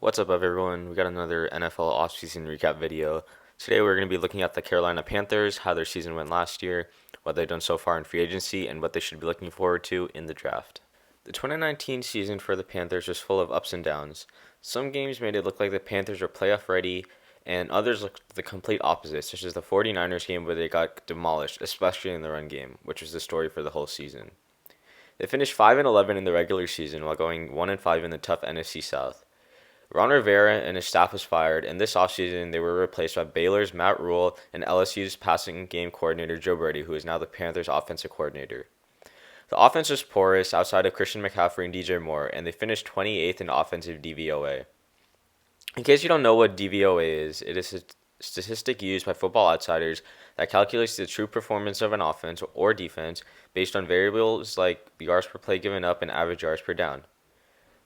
What's up, everyone? We got another NFL offseason recap video. Today, we're going to be looking at the Carolina Panthers, how their season went last year, what they've done so far in free agency, and what they should be looking forward to in the draft. The 2019 season for the Panthers was full of ups and downs. Some games made it look like the Panthers were playoff ready, and others looked the complete opposite, such as the 49ers game where they got demolished, especially in the run game, which was the story for the whole season. They finished 5-11 in the regular season while going 1-5 in the tough NFC South. Ron Rivera and his staff was fired, and this offseason they were replaced by Baylor's Matt Rule and LSU's passing game coordinator Joe Brady, who is now the Panthers' offensive coordinator. The offense was porous outside of Christian McCaffrey and DJ Moore, and they finished 28th in offensive DVOA. In case you don't know what DVOA is, it is a statistic used by Football Outsiders that calculates the true performance of an offense or defense based on variables like yards per play given up and average yards per down.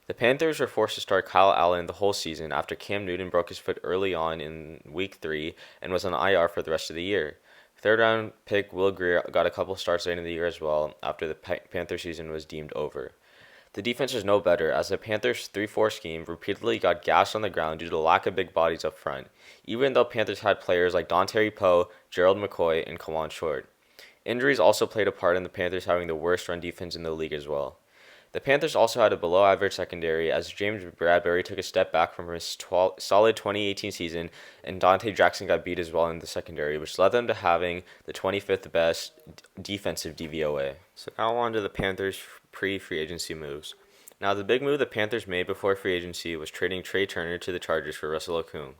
The Panthers were forced to start Kyle Allen the whole season after Cam Newton broke his foot early on in Week 3 and was on IR for the rest of the year. Third-round pick Will Grier got a couple starts late in the year as well after the Panther season was deemed over. The defense was no better as the Panthers' 3-4 scheme repeatedly got gashed on the ground due to the lack of big bodies up front, even though Panthers had players like Dontari Poe, Gerald McCoy, and Kawan Short. Injuries also played a part in the Panthers having the worst run defense in the league as well. The Panthers also had a below-average secondary as James Bradberry took a step back from his solid 2018 season, and Dante Jackson got beat as well in the secondary, which led them to having the 25th best defensive DVOA. So now on to the Panthers' pre-free agency moves. Now, the big move the Panthers made before free agency was trading Trey Turner to the Chargers for Russell Okung.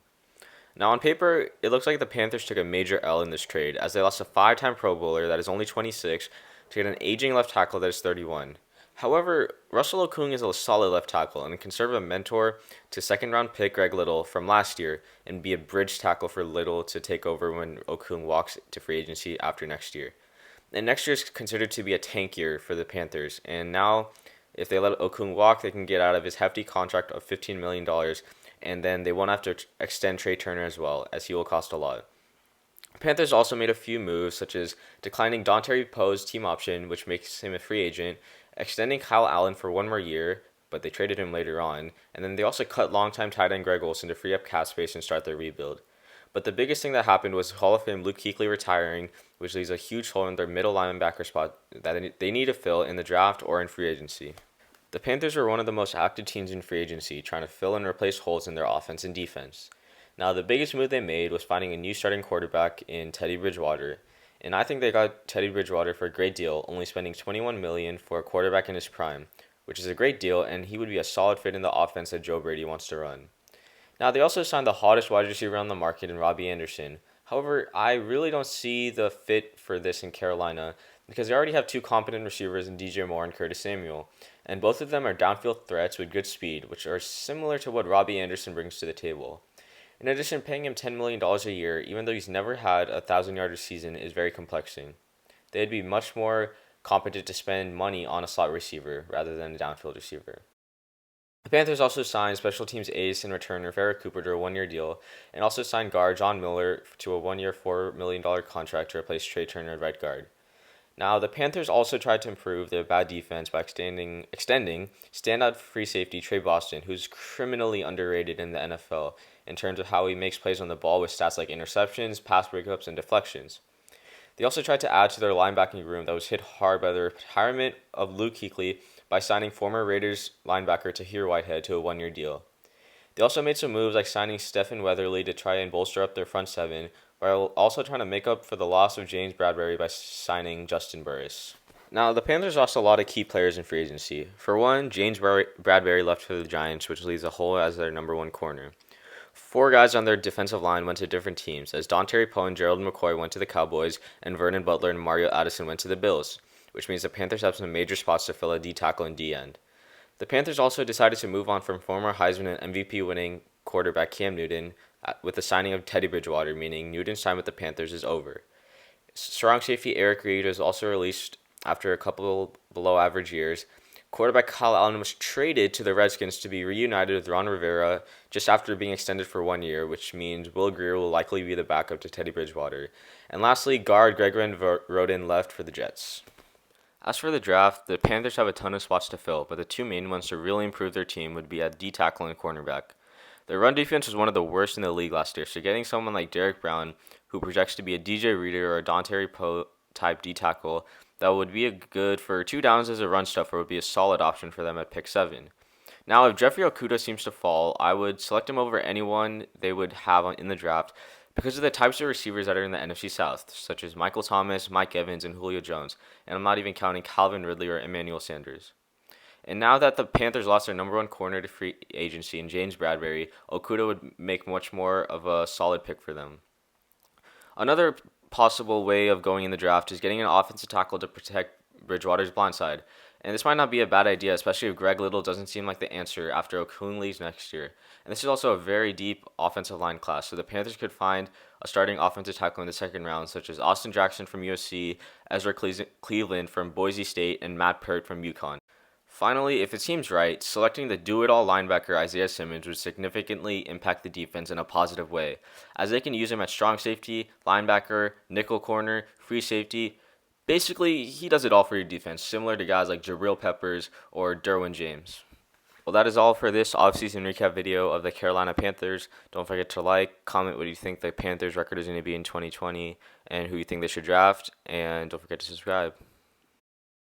Now, on paper, it looks like the Panthers took a major L in this trade as they lost a 5-time Pro Bowler that is only 26 to get an aging left tackle that is 31. However, Russell Okung is a solid left tackle and can serve a mentor to second-round pick Greg Little from last year and be a bridge tackle for Little to take over when Okung walks to free agency after next year. And next year is considered to be a tank year for the Panthers, and now if they let Okung walk, they can get out of his hefty contract of $15 million, and then they won't have to extend Trey Turner as well, as he will cost a lot. Panthers also made a few moves, such as declining Dontari Poe's team option, which makes him a free agent, extending Kyle Allen for one more year, but they traded him later on, and then they also cut longtime tight end Greg Olsen to free up cap space and start their rebuild. But the biggest thing that happened was Hall of Fame Luke Kuechly retiring, which leaves a huge hole in their middle linebacker spot that they need to fill in the draft or in free agency. The Panthers were one of the most active teams in free agency, trying to fill and replace holes in their offense and defense. Now, the biggest move they made was finding a new starting quarterback in Teddy Bridgewater. And I think they got Teddy Bridgewater for a great deal, only spending $21 million for a quarterback in his prime, which is a great deal, and he would be a solid fit in the offense that Joe Brady wants to run. Now, they also signed the hottest wide receiver on the market in Robbie Anderson. However, I really don't see the fit for this in Carolina because they already have two competent receivers in DJ Moore and Curtis Samuel, and both of them are downfield threats with good speed, which are similar to what Robbie Anderson brings to the table. In addition, paying him $10 million a year, even though he's never had a 1,000-yard season, is very complexing. They'd be much more competent to spend money on a slot receiver rather than a downfield receiver. The Panthers also signed special teams ace and returner Farrah Cooper to a one-year deal, and also signed guard John Miller to a one-year $4 million contract to replace Trey Turner at right guard. Now, the Panthers also tried to improve their bad defense by extending standout free safety Trey Boston, who's criminally underrated in the NFL in terms of how he makes plays on the ball with stats like interceptions, pass breakups, and deflections. They also tried to add to their linebacking room that was hit hard by the retirement of Luke Kuechly by signing former Raiders linebacker Tahir Whitehead to a one-year deal. They also made some moves like signing Stephen Weatherly to try and bolster up their front seven, while also trying to make up for the loss of James Bradberry by signing Justin Burris. Now, the Panthers lost a lot of key players in free agency. For one, James Bradberry left for the Giants, which leaves a hole as their number one corner. 4 guys on their defensive line went to different teams, as Dontari Poe and Gerald McCoy went to the Cowboys, and Vernon Butler and Mario Addison went to the Bills, which means the Panthers have some major spots to fill at D tackle and D end. The Panthers also decided to move on from former Heisman and MVP winning quarterback Cam Newton with the signing of Teddy Bridgewater, meaning Newton's time with the Panthers is over. Strong safety Eric Reid was also released after a couple below-average years. Quarterback Kyle Allen was traded to the Redskins to be reunited with Ron Rivera just after being extended for 1 year, which means Will Grier will likely be the backup to Teddy Bridgewater. And lastly, guard Greg Van Roten left for the Jets. As for the draft, the Panthers have a ton of spots to fill, but the two main ones to really improve their team would be at D tackle and cornerback. Their run defense was one of the worst in the league last year, so getting someone like Derek Brown, who projects to be a DJ Reader or a Dante Poe type D tackle, that would be a good for 2 downs as a run stuffer would be a solid option for them at pick 7. Now, if Jeffrey Okuda seems to fall, I would select him over anyone they would have in the draft because of the types of receivers that are in the NFC South, such as Michael Thomas, Mike Evans, and Julio Jones, and I'm not even counting Calvin Ridley or Emmanuel Sanders. And now that the Panthers lost their number one corner to free agency in James Bradbury, Okuda would make much more of a solid pick for them. Another possible way of going in the draft is getting an offensive tackle to protect Bridgewater's blind side. And this might not be a bad idea, especially if Greg Little doesn't seem like the answer after Okung leaves next year. And this is also a very deep offensive line class, so the Panthers could find a starting offensive tackle in the second round, such as Austin Jackson from USC, Ezra Cleveland from Boise State, and Matt Peart from UConn. Finally, if it seems right, selecting the do-it-all linebacker Isaiah Simmons would significantly impact the defense in a positive way, as they can use him at strong safety, linebacker, nickel corner, free safety. Basically, he does it all for your defense, similar to guys like Jabril Peppers or Derwin James. Well, that is all for this offseason recap video of the Carolina Panthers. Don't forget to like, comment what you think the Panthers record is going to be in 2020, and who you think they should draft, and don't forget to subscribe.